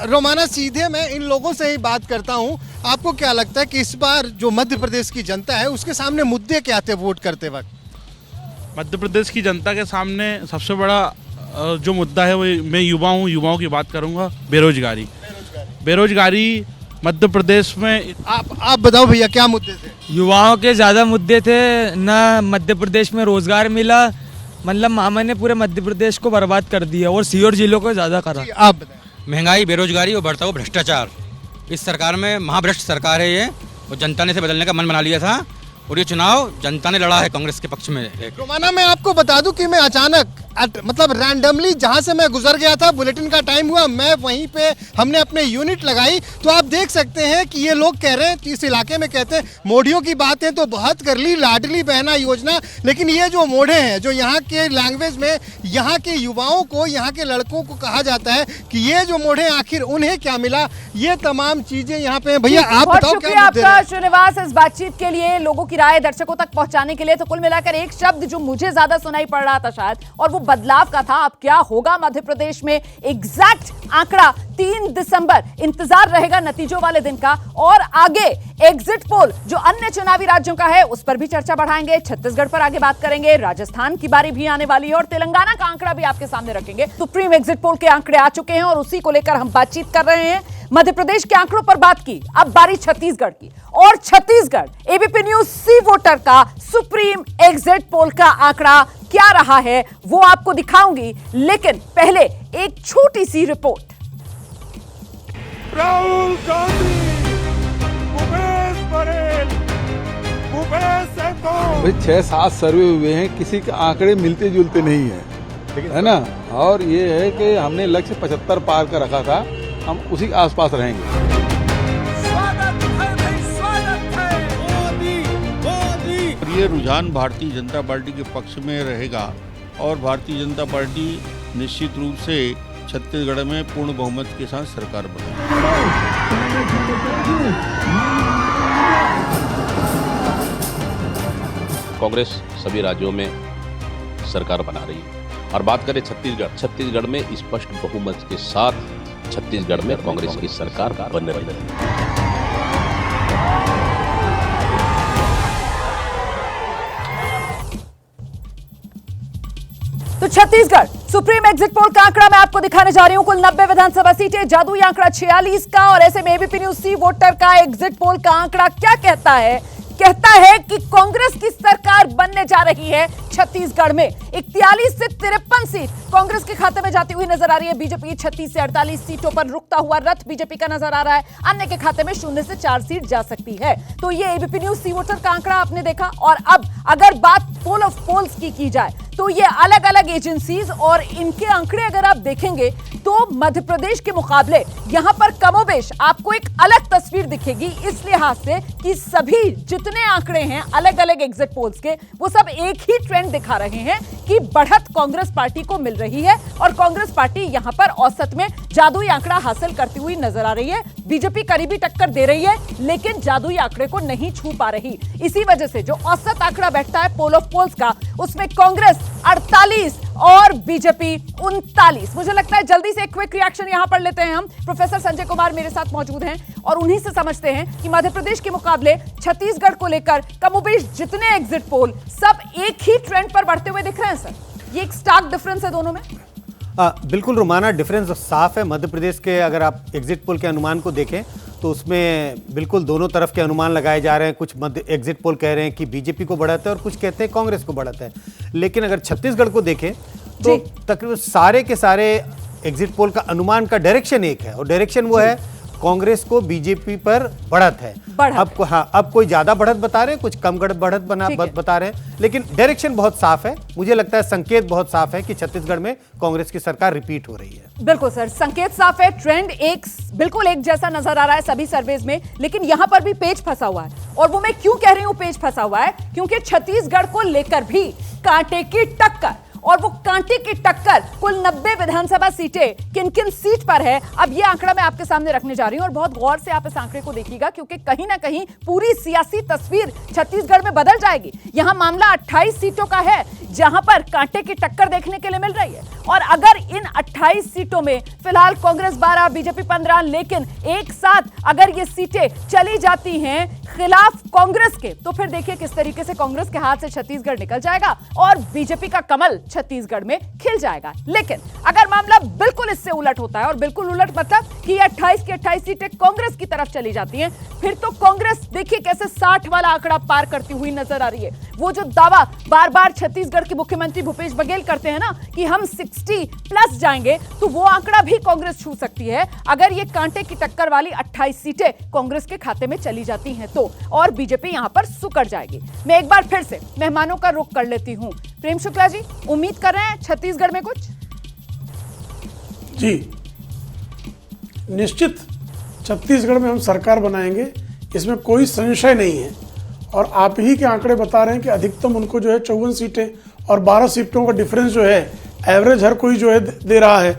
रोमाना सीधे मैं इन लोगों से ही बात करता हूं। आपको क्या लगता है कि इस बार जो मध्य प्रदेश की जनता है उसके सामने मुद्दे क्या थे वोट करते वक्त? मध्य प्रदेश की जनता के सामने सबसे बड़ा जो मुद्दा है वो, मैं युवा हूँ, युवाओं की बात करूँगा, बेरोजगारी। बेरोजगारी मध्य प्रदेश में। आप बताओ भैया क्या मुद्दे थे? युवाओं के ज़्यादा मुद्दे थे ना, मध्य प्रदेश में रोजगार मिला, मतलब मामा ने पूरे मध्य प्रदेश को बर्बाद कर दिया और सी और जिलों को ज़्यादा करा। आप बताएं। महंगाई, बेरोजगारी और बढ़ता हुआ भ्रष्टाचार, इस सरकार में महाभ्रष्ट सरकार है ये, और जनता ने इसे बदलने का मन बना लिया था और ये चुनाव जनता ने लड़ा है कांग्रेस के पक्ष में। रोमाना, मैं आपको बता दूं कि मैं अचानक मतलब रैंडमली जहां से मैं गुजर गया था, बुलेटिन का टाइम हुआ, मैं वहीं पे हमने अपने यूनिट लगाई, तो आप देख सकते हैं कि ये लोग कह रहे हैं, इस इलाके में कहते हैं मोढ़ियों की बात है तो बहुत कर ली लाडली बहना योजना, लेकिन ये जो मोढ़े हैं, जो यहाँ के लैंग्वेज में यहाँ के युवाओं को, यहाँ के लड़कों को कहा जाता है कि ये जो मोढ़े आखिर उन्हें क्या मिला, ये तमाम चीजें यहाँ पे। भैया आप बताओ क्या मुद्दे आपका श्रीनिवास इस बातचीत के लिए, लोगों की राय दर्शकों तक पहुंचाने के लिए। तो कुल मिलाकर एक शब्द जो मुझे ज्यादा सुनाई पड़ रहा था शायद, और वो बदलाव का था। अब क्या होगा मध्य प्रदेश में, एग्जैक्ट आंकड़ा 3 दिसंबर, इंतजार रहेगा नतीजों वाले दिन का। और आगे एग्जिट पोल जो अन्य चुनावी राज्यों का है उस पर भी चर्चा बढ़ाएंगे, छत्तीसगढ़ पर आगे बात करेंगे, राजस्थान की बारी भी आने वाली है और तेलंगाना का आंकड़ा भी आपके सामने रखेंगे। सुप्रीम एग्जिट पोल के आंकड़े आ चुके हैं और उसी को लेकर हम बातचीत कर रहे हैं। मध्य प्रदेश के आंकड़ों पर बात की, अब बारी छत्तीसगढ़ की। और छत्तीसगढ़ एबीपी न्यूज सी वोटर का सुप्रीम एग्जिट पोल का आंकड़ा क्या रहा है वो आपको दिखाऊंगी, लेकिन पहले एक छोटी सी रिपोर्ट। राहुल गांधी, भूपेश बघेल, भूपेश भाई 6-7 सर्वे हुए हैं, किसी के आंकड़े मिलते जुलते नहीं है ना। और ये है कि हमने लक्ष्य 75 पार कर रखा था, हम उसी आसपास रहेंगे। ये रुझान भारतीय जनता पार्टी के पक्ष में रहेगा और भारतीय जनता पार्टी निश्चित रूप से छत्तीसगढ़ में पूर्ण बहुमत के साथ सरकार बनाएगी। कांग्रेस सभी राज्यों में सरकार बना रही है। और बात करें छत्तीसगढ़ में स्पष्ट बहुमत के साथ छत्तीसगढ़ में कांग्रेस की सरकार बन रही है। तो छत्तीसगढ़ सुप्रीम एग्जिट पोल का आंकड़ा मैं आपको दिखाने जा रही हूं। कुल 90 विधानसभा सीटें, जादुई आंकड़ा 46 का। और ऐसे में एबीपी न्यूज सी वोटर का एग्जिट पोल का आंकड़ा क्या कहता है? कहता है कि कांग्रेस की सरकार बनने जा रही है छत्तीसगढ़ में। 41 से 53 सीट कांग्रेस के खाते में जाती हुई नजर आ रही है। बीजेपी 36 से 48 सीटों पर रुकता हुआ रथ बीजेपी का नजर आ रहा है। अन्य के खाते में 0 से 4 सीट जा सकती है। तो ये एबीपी न्यूज सी वोटर का आंकड़ा आपने देखा। और अब अगर बात पोल ऑफ पोल्स की जाए तो ये अलग अलग एजेंसीज और इनके आंकड़े अगर आप देखेंगे तो मध्य प्रदेश के मुकाबले यहां पर कमोबेश आपको एक अलग तस्वीर दिखेगी, इस लिहाज से कि सभी जितने आंकड़े हैं अलग अलग एग्जिट पोल्स के, वो सब एक ही ट्रेंड दिखा रहे हैं कि बढ़त कांग्रेस पार्टी को मिल रही है और कांग्रेस पार्टी यहां पर औसत में जादुई आंकड़ा हासिल करती हुई नजर आ रही है। बीजेपी करीबी टक्कर दे रही है लेकिन जादुई आंकड़े को नहीं छू पा रही। इसी वजह से जो औसत आंकड़ा बैठता है पोल ऑफ पोल्स का, उसमें कांग्रेस 48 और बीजेपी 39। मुझे लगता है जल्दी से एक क्विक रिएक्शन यहां पर लेते हैं हम। प्रोफेसर संजय कुमार मेरे साथ मौजूद हैं और उन्हीं से समझते हैं कि मध्य प्रदेश के मुकाबले छत्तीसगढ़ को लेकर कमोबेश जितने एग्जिट पोल सब एक ही ट्रेंड पर बढ़ते हुए दिख रहे हैं। सर, ये एक स्टार्क डिफरेंस है दोनों में। बिल्कुल रोमाना, डिफरेंस साफ है। मध्य प्रदेश के अगर आप एग्जिट पोल के अनुमान को देखें तो उसमें बिल्कुल दोनों तरफ के अनुमान लगाए जा रहे हैं। कुछ मध्य एग्जिट पोल कह रहे हैं कि बीजेपी को बढ़त है और कुछ कहते हैं कांग्रेस को बढ़त है। लेकिन अगर छत्तीसगढ़ को देखें तो तकरीबन सारे के सारे एग्जिट पोल का अनुमान का डायरेक्शन एक है और डायरेक्शन वो है कांग्रेस को बीजेपी पर बढ़त है। अब कोई ज्यादा बढ़त बता रहे हैं, कुछ कम बढ़त बता रहे हैं, लेकिन डायरेक्शन बहुत साफ है। मुझे लगता है संकेत बहुत साफ है कि छत्तीसगढ़ में कांग्रेस की सरकार रिपीट हो रही है। बिल्कुल सर, संकेत साफ है, ट्रेंड बिल्कुल एक जैसा नजर आ रहा है सभी सर्वेज में। लेकिन यहां पर भी पेच फंसा हुआ है और वो मैं क्यों कह रही हूं पेच फंसा हुआ है, क्योंकि छत्तीसगढ़ को लेकर भी कांटे की टक्कर, और वो कांटे की टक्कर कुल 90 विधानसभा सीटें किन किन सीट पर है, अब ये आंकड़ा मैं आपके सामने रखने जा रही हूं और बहुत गौर से आप इस आंकड़े को देखिएगा क्योंकि कहीं ना कहीं पूरी सियासी तस्वीर छत्तीसगढ़ में बदल जाएगी। यहां मामला 28 सीटों का है जहां पर कांटे की टक्कर देखने के लिए मिल रही है। और अगर इन 28 सीटों में फिलहाल कांग्रेस 12, बीजेपी 15, लेकिन एक साथ अगर ये सीटें चली जाती हैं खिलाफ कांग्रेस के, तो फिर देखिए किस तरीके से कांग्रेस के हाथ से छत्तीसगढ़ निकल जाएगा और बीजेपी का कमल छत्तीसगढ़ में खिल जाएगा। लेकिन अगर मामला बिल्कुल इससे उलट होता है, और बिल्कुल उलट मतलब कि 28 की 28 सीटें कांग्रेस की तरफ चली जाती हैं, फिर तो कांग्रेस देखिए कैसे 60 वाला आंकड़ा पार करती हुई नजर आ रही है। वो जो दावा बार बार छत्तीसगढ़ के मुख्यमंत्री भूपेश बघेल करते हैं ना कि हम 60 प्लस जाएंगे, तो वो आंकड़ा भी कांग्रेस छू सकती है अगर ये कांटे की टक्कर वाली 28 सीटें कांग्रेस के खाते में चली जाती हैं तो, और बीजेपी यहां पर सुकड़ जाएगी। मैं एक बार फिर से मेहमानों का रुख कर लेती हूं। प्रेम शुक्ला जी, उम्मीद कर रहे हैं छत्तीसगढ़ में कुछ? जी निश्चित छत्तीसगढ़ में हम सरकार बनाएंगे, इसमें कोई संशय नहीं है। और आप ही के आंकड़े बता रहे हैं कि अधिकतम उनको जो है 54 सीटें और 12 सीटों का डिफरेंस जो है एवरेज हर कोई जो है दे रहा है।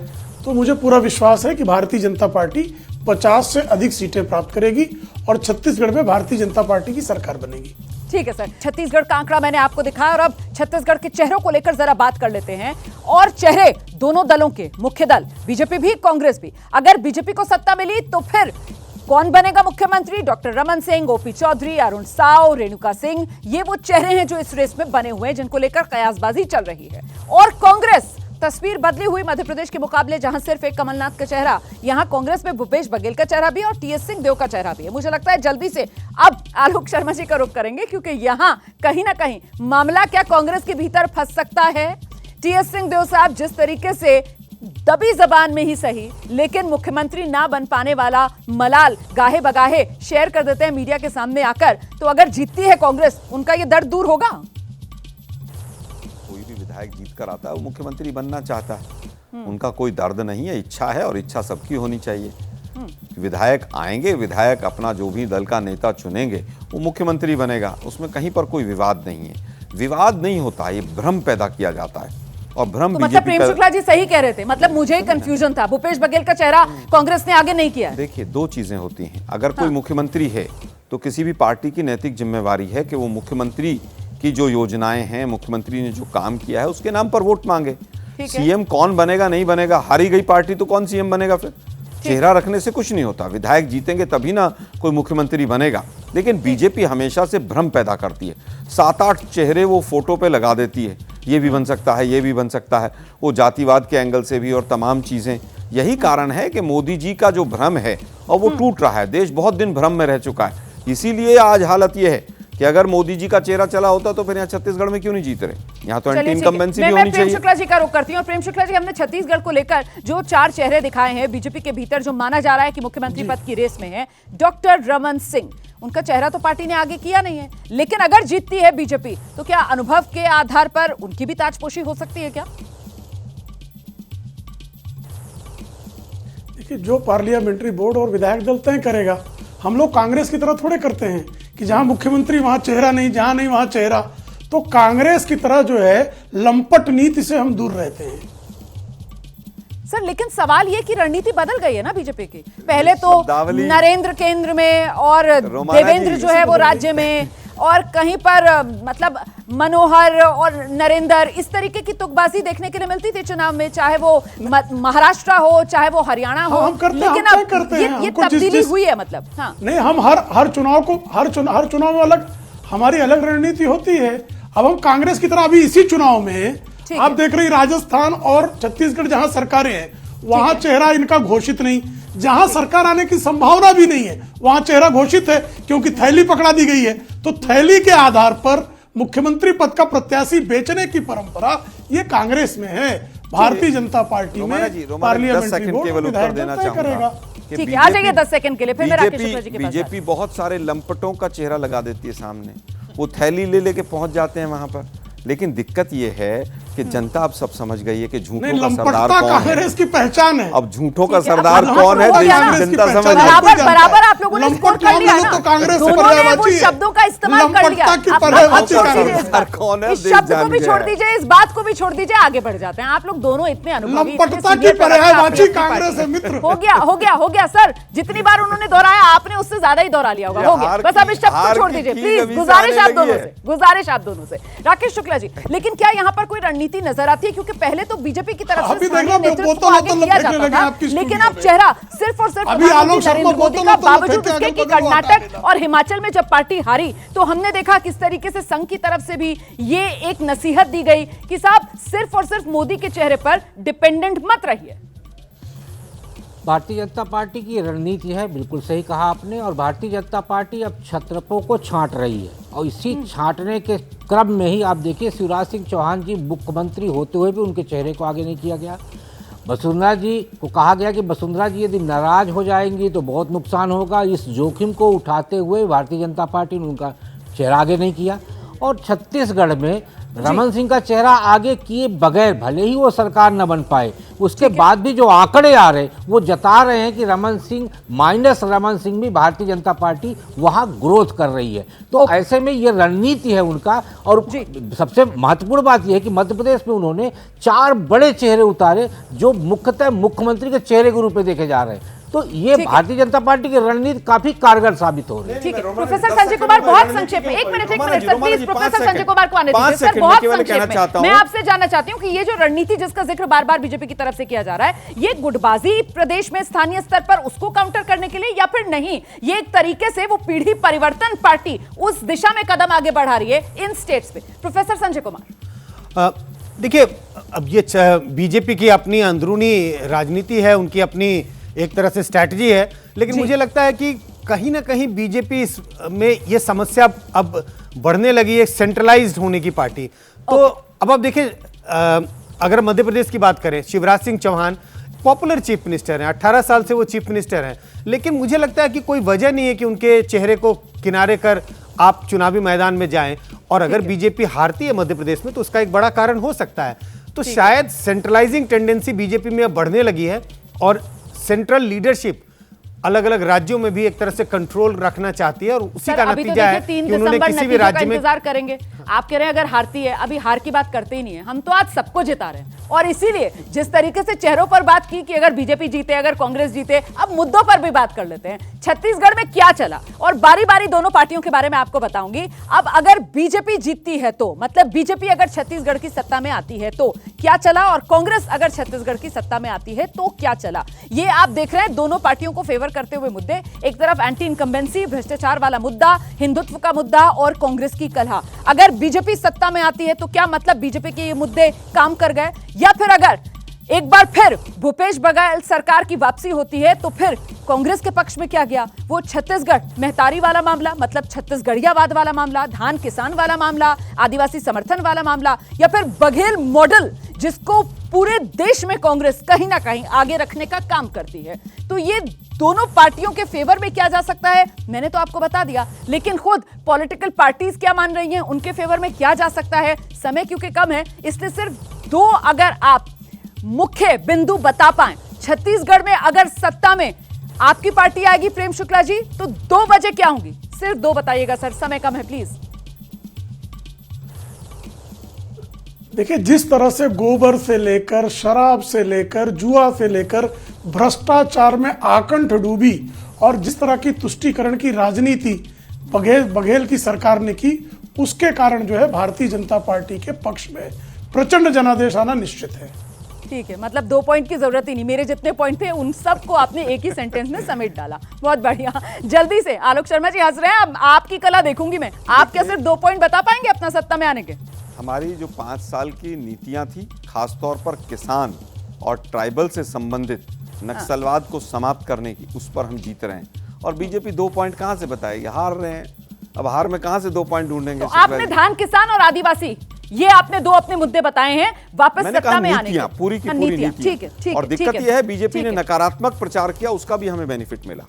तो मुझे पूरा विश्वास है कि भारतीय जनता पार्टी 50 से अधिक सीटें प्राप्त करेगी और छत्तीसगढ़ में भारतीय जनता पार्टी की सरकार बनेगी। ठीक है सर, छत्तीसगढ़ का आंकड़ा मैंने आपको दिखाया और अब छत्तीसगढ़ के चेहरों को लेकर जरा बात कर लेते हैं। और चेहरे दोनों दलों के, मुख्य दल बीजेपी भी कांग्रेस भी, अगर बीजेपी को सत्ता मिली तो फिर कौन बनेगा मुख्यमंत्री? डॉक्टर रमन सिंह, ओपी चौधरी, अरुण साव, रेणुका सिंह, ये वो चेहरे हैं जो इस रेस में बने हुए हैं, जिनको लेकर कयासबाजी चल रही है। और कांग्रेस, तस्वीर बदली हुई मध्य प्रदेश के मुकाबले, जहां सिर्फ एक कमलनाथ का चेहरा, यहां कांग्रेस में भूपेश बघेल का चेहरा भी और टीएस सिंहदेव का चेहरा भी है। मुझे लगता है जल्दी से अब आलोक शर्मा जी का रुख करेंगे, क्योंकि यहां कहीं ना कहीं मामला क्या कांग्रेस के भीतर फंस सकता है। टीएस सिंहदेव साहब जिस तरीके से दबी जबान में ही सही, लेकिन मुख्यमंत्री ना बन पाने वाला मलाल गाहे बगाहे शेयर कर देते हैं मीडिया के सामने आकर, तो अगर जीतती है कांग्रेस, उनका ये दर्द दूर होगा? कोई भी विधायक जीत कर आता है वो मुख्यमंत्री बनना चाहता है, उनका कोई दर्द नहीं है, इच्छा है और इच्छा सबकी होनी चाहिए। विधायक आएंगे, विधायक अपना जो भी दल का नेता चुनेंगे वो मुख्यमंत्री बनेगा, उसमें कहीं पर कोई विवाद नहीं है। विवाद नहीं होता, ये भ्रम पैदा किया जाता है और भ्रम तो मतलब प्रेम शुक्ला जी सही कह रहे थे, मतलब मुझे ही कंफ्यूजन था, भूपेश बघेल का चेहरा कांग्रेस ने आगे नहीं किया। देखिए, दो चीजें होती हैं, अगर कोई मुख्यमंत्री है तो किसी भी पार्टी की नैतिक जिम्मेवारी है कि वो मुख्यमंत्री की जो योजनाएं हैं, मुख्यमंत्री ने जो काम किया है उसके नाम पर वोट मांगे। सीएम कौन बनेगा नहीं बनेगा, हारी गई पार्टी तो कौन सीएम बनेगा? फिर चेहरा रखने से कुछ नहीं होता, विधायक जीतेंगे तभी ना कोई मुख्यमंत्री बनेगा। लेकिन बीजेपी हमेशा से भ्रम पैदा करती है, 7-8 चेहरे वो फोटो पे लगा देती है, ये भी बन सकता है, ये भी बन सकता है, वो जातिवाद के एंगल से भी और तमाम चीजें। यही कारण है कि मोदी जी का जो भ्रम है और वो टूट रहा है, देश बहुत दिन भ्रम में रह चुका है। इसीलिए आज हालत ये है कि अगर मोदी जी का चेहरा चला होता तो फिर यहाँ छत्तीसगढ़ में क्यों नहीं जीत रहे? यहाँ तो एंटी इनकम्बेंसी भी होनी चाहिए। प्रेम शुक्ला जी का रुख करती हूँ। प्रेम शुक्ला जी, हमने छत्तीसगढ़ को लेकर जो 4 चेहरे दिखाए हैं बीजेपी के भीतर, जो माना जा रहा है कि मुख्यमंत्री पद की रेस में है, डॉक्टर रमन सिंह, उनका चेहरा तो पार्टी ने आगे किया नहीं है, लेकिन अगर जीतती है बीजेपी तो क्या अनुभव के आधार पर उनकी भी ताजपोशी हो सकती है क्या? देखिए, जो पार्लियामेंट्री बोर्ड और विधायक दल तय करेगा, हम लोग कांग्रेस की तरह थोड़े करते हैं कि जहां मुख्यमंत्री वहां चेहरा नहीं, जहां नहीं वहां चेहरा। तो कांग्रेस की तरह जो है लंपट नीति से हम दूर रहते हैं। सर, लेकिन सवाल ये कि रणनीति बदल गई है ना बीजेपी की। पहले तो नरेंद्र केंद्र में और देवेंद्र जो है वो राज्य में, और कहीं पर मतलब मनोहर और नरेंद्र, इस तरीके की तुकबाजी देखने के लिए मिलती थी चुनाव में, चाहे वो महाराष्ट्र हो चाहे वो हरियाणा हो। लेकिन अब ये तब्दीली हुई है, मतलब हाँ नहीं, हम हर चुनाव में अलग हमारी अलग रणनीति होती है। अब हम कांग्रेस की तरह अभी इसी चुनाव में आप देख रहे हैं, राजस्थान और छत्तीसगढ़ जहां सरकारें हैं वहां चेहरा इनका घोषित नहीं, जहां सरकार आने की संभावना भी नहीं है वहां चेहरा घोषित है, क्योंकि थैली पकड़ा दी गई है। तो थैली के आधार पर मुख्यमंत्री पद का प्रत्याशी बेचने की परंपरा ये कांग्रेस में है। भारतीय जनता पार्टी में पार्लियामेंट्री बोर्ड विधायक तय करेगा। ठीक है, आ जाइए 10 सेकंड के लिए, फिर मैं राकेश शुक्ला जी के पास। बीजेपी बहुत सारे लंपटों का चेहरा लगा देती है सामने, वो थैली ले लेके पहुंच जाते हैं वहां पर। लेकिन दिक्कत ये है कि जनता अब सब समझ गई है कि झूठों का सरदार कौन है। कांग्रेस की पहचान है। अब झूठों का सरदार कौन है जनता समझ गई। बराबर आप लोगों ने स्कोर कर लिया ना, दोनों ने वो शब्दों का इस्तेमाल कर लिया। इस शब्द को भी छोड़ दीजिए, इस बात को भी छोड़ दीजिए, आगे बढ़ जाते हैं। आप लोग दोनों इतने अनुभवी, हो गया सर, जितनी बार उन्होंने दोहराया आपने उससे ज्यादा ही दोहरा लिया होगा। हो गया, बस अब इस शब्द को छोड़ दीजिए प्लीज। गुजारिश आप दोनों से। राकेश शुक्ला जी, लेकिन क्या यहाँ पर कोई रणनीति रणनीति नजर आती है? क्योंकि पहले तो बीजेपी की तरफ से अभी स्थानीय देखना, नेतृत्व बोतल को आगे वोतल किया फेंकने जाता लगे था, आपकी लेकिन स्टूडियो अब पे। चेहरा सिर्फ और सिर्फ अभी प्रधानमंत्री आलोक शर्मा नरेंद्र मोदी बोतल का, वोतल बावजूद फेंकने इसके कि लगे, वो आगे कर्नाटक और हिमाचल में जब पार्टी हारी तो हमने देखा किस तरीके से संघ की तरफ से भी ये एक नसीहत दी गई कि साहब सिर्फ और सिर्फ मोदी के चेहरे पर डिपेंडेंट मत रहिए। भारतीय जनता पार्टी की रणनीति है, बिल्कुल सही कहा आपने। और भारतीय जनता पार्टी अब छत्रपों को छांट रही है और इसी छांटने के क्रम में ही आप देखिए शिवराज सिंह चौहान जी मुख्यमंत्री होते हुए भी उनके चेहरे को आगे नहीं किया गया। वसुंधरा जी को कहा गया कि वसुंधरा जी यदि नाराज हो जाएंगी तो बहुत नुकसान होगा। इस जोखिम को उठाते हुए भारतीय जनता पार्टी ने उनका चेहरा आगे नहीं किया। और छत्तीसगढ़ में रमन सिंह का चेहरा आगे किए बगैर भले ही वो सरकार न बन पाए, उसके बाद भी जो आंकड़े आ रहे वो जता रहे हैं कि रमन सिंह माइनस रमन सिंह भी भारतीय जनता पार्टी वहां ग्रोथ कर रही है। तो ऐसे में ये रणनीति है उनका। और सबसे महत्वपूर्ण बात यह है कि मध्य प्रदेश में उन्होंने 4 बड़े चेहरे उतारे जो मुख्यतः मुख्यमंत्री के चेहरे के रूप में देखे जा रहे हैं। तो ये भारतीय जनता पार्टी की रणनीति काफी कारगर साबित हो रही है। ठीक है प्रोफेसर संजय कुमार, बहुत संक्षेप में, एक minute sir please professor Sanjay Kumar को आने दीजिए सर, बहुत संक्षेप में। मैं आपसे जानना चाहती हूँ कि ये जो रणनीति जिसका जिक्र बार बार बीजेपी की तरफ से किया जा रहा है, ये गुटबाजी प्रदेश में स्थानीय स्तर पर उसको काउंटर करने के लिए, या फिर नहीं ये एक तरीके से वो पीढ़ी परिवर्तन पार्टी उस दिशा में कदम आगे बढ़ा रही है इन स्टेट्स पे? प्रोफेसर संजय कुमार देखिए, अब ये बीजेपी की अपनी अंदरूनी राजनीति है, उनकी अपनी एक तरह से स्ट्रैटेजी है, लेकिन मुझे लगता है कि कहीं ना कहीं बीजेपी में ये समस्या अब बढ़ने लगी है सेंट्रलाइज्ड होने की पार्टी। तो अब आप देखिए, अगर मध्य प्रदेश की बात करें, Shivraj Singh Chouhan popular chief minister हैं, 18 साल से वो चीफ मिनिस्टर हैं, लेकिन मुझे लगता है कि कोई वजह नहीं है कि उनके चेहरे को किनारे कर आप चुनावी मैदान में जाएं। और अगर बीजेपी हारती है मध्य प्रदेश में तो उसका एक बड़ा कारण हो सकता है। तो शायद सेंट्रलाइजिंग टेंडेंसी बीजेपी में अब बढ़ने लगी है और सेंट्रल लीडरशिप अलग अलग राज्यों में भी एक तरह से कंट्रोल रखना चाहती है और उसी का नतीजा है कि उन्होंने किसी भी राज्य में इंतजार करेंगे। आप कह रहे हैं अगर हारती है, अभी हार की बात करते ही नहीं है, हम तो आज सबको जिता रहे हैं। और इसीलिए जिस तरीके से चेहरों पर बात की कि अगर बीजेपी जीते, अगर कांग्रेस जीते, अब मुद्दों पर भी बात कर लेते हैं। छत्तीसगढ़ में क्या चला और बारी बारी दोनों पार्टियों के बारे में आपको बताऊंगी। अब अगर बीजेपी जीतती है तो मतलब बीजेपी अगर छत्तीसगढ़ की सत्ता में आती है तो क्या चला, और कांग्रेस अगर छत्तीसगढ़ की सत्ता में आती है तो क्या चला, ये आप देख रहे हैं दोनों पार्टियों को फेवर करते हुए मुद्दे। एक तरफ एंटी इनकम्बेंसी, भ्रष्टाचार वाला मुद्दा, हिंदुत्व का मुद्दा और कांग्रेस की कलह। अगर बीजेपी सत्ता में आती है तो क्या मतलब बीजेपी के ये मुद्दे काम कर गए, या फिर अगर एक बार फिर भूपेश बघेल सरकार की वापसी होती है तो फिर कांग्रेस के पक्ष में क्या गया, वो छत्तीसगढ़ मेहतारी वाला मामला, मतलब छत्तीसगढ़ियावाद वाला मामला, धान किसान वाला मामला, आदिवासी समर्थन वाला मामला, या फिर बघेल मॉडल जिसको पूरे देश में कांग्रेस कहीं ना कहीं आगे रखने का काम करती है। तो ये दोनों पार्टियों के फेवर में क्या जा सकता है मैंने तो आपको बता दिया, लेकिन खुद पॉलिटिकल पार्टीज क्या मान रही हैं, उनके फेवर में क्या जा सकता है, समय क्योंकि कम है इसलिए सिर्फ 2 अगर आप मुख्य बिंदु बता पाएं। छत्तीसगढ़ में अगर सत्ता में आपकी पार्टी आएगी प्रेम शुक्ला जी तो 2 वजह क्या होंगी, सिर्फ 2 बताइएगा सर, समय कम है प्लीज। देखिए, जिस तरह से गोबर से लेकर शराब से लेकर जुआ से लेकर भ्रष्टाचार में आकंठ डूबी और जिस तरह की तुष्टीकरण की राजनीति बघेल की सरकार ने की, उसके कारण जो है भारतीय जनता पार्टी के पक्ष में प्रचंड जनादेश आना निश्चित है। ठीक है, मतलब 2 पॉइंट की जरूरत ही नहीं, मेरे जितने पॉइंट थे उन सब को आपने एक ही सेंटेंस में समेट डाला। बहुत बढ़िया। जल्दी से आलोक शर्मा जी हंस रहे हैं, आपकी कला देखूंगी मैं, आप क्या सिर्फ 2 पॉइंट बता पाएंगे अपना सत्ता में आने के? हमारी जो 5 साल की नीतियां थी, खासतौर पर किसान और ट्राइबल से संबंधित नक्सलवाद को समाप्त करने की, उस पर हम जीत रहे हैं। और बीजेपी 2 पॉइंट कहां से बताएगी, हार रहे हैं, अब हार में कहां से 2 पॉइंट ढूंढेंगे? तो आपने धान किसान और आदिवासी ये आपने 2 अपने मुद्दे बताए हैं वापस सत्ता में आने के। पूरी की पूरी नीतियां। और दिक्कत यह है बीजेपी ने नकारात्मक प्रचार किया, उसका भी हमें बेनिफिट मिला।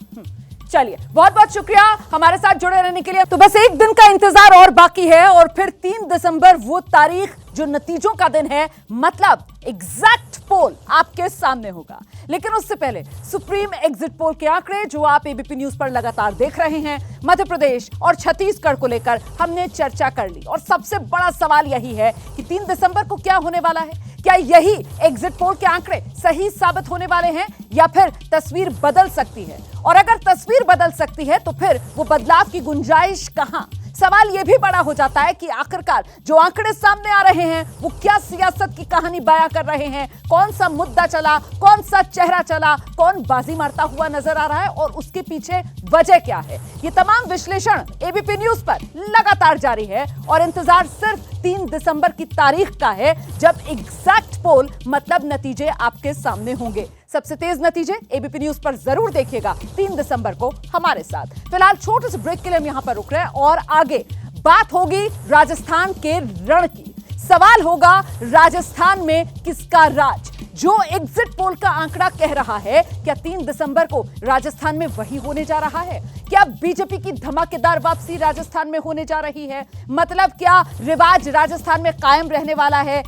चलिए, बहुत बहुत शुक्रिया हमारे साथ जुड़े रहने के लिए। तो बस एक दिन का इंतजार और बाकी है और फिर 3 दिसंबर वो तारीख जो नतीजों का दिन है, मतलब एग्जैक्ट पोल आपके सामने होगा। लेकिन उससे पहले सुप्रीम एग्जिट पोल के आंकड़े जो आप एबीपी न्यूज पर लगातार देख रहे हैं, मध्य प्रदेश और छत्तीसगढ़ को लेकर हमने चर्चा कर ली और सबसे बड़ा सवाल यही है कि 3 दिसंबर को क्या होने वाला है। क्या यही एग्जिट पोल के आंकड़े सही साबित होने वाले हैं या फिर तस्वीर बदल सकती है, और अगर तस्वीर बदल सकती है तो फिर वो बदलाव की गुंजाइश कहां? सवाल यह भी बड़ा हो जाता है कि आखिरकार जो आंकड़े सामने आ रहे हैं वो क्या सियासत की कहानी बयां कर रहे हैं, कौन सा मुद्दा चला, कौन सा चेहरा चला, कौन बाजी मारता हुआ नजर आ रहा है और उसके पीछे वजह क्या है। ये तमाम विश्लेषण एबीपी न्यूज पर लगातार जारी है और इंतजार सिर्फ 3 दिसंबर की तारीख का है जब एग्जैक्ट पोल मतलब नतीजे आपके सामने होंगे। सबसे तेज नतीजे एबीपी न्यूज पर जरूर देखिएगा 3 दिसंबर को हमारे साथ। फिलहाल छोटे से ब्रेक के लिए हम यहां पर रुक रहे हैं और आगे बात होगी राजस्थान के रण की। सवाल होगा राजस्थान में किसका राज। जो एग्जिट पोल का आंकड़ा कह रहा है क्या 3 दिसंबर को राजस्थान में वही होने जा रहा है? क्या बीजेपी की धमाकेदार वापसी राजस्थान में होने जा रही है? मतलब क्या रिवाज राजस्थान में कायम रहने वाला है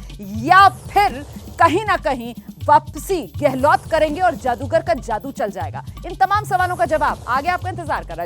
या फिर कहीं ना कहीं वापसी गहलोत करेंगे और जादूगर का जादू चल जाएगा? इन तमाम सवालों का जवाब आगे आपका इंतजार कर रहा है।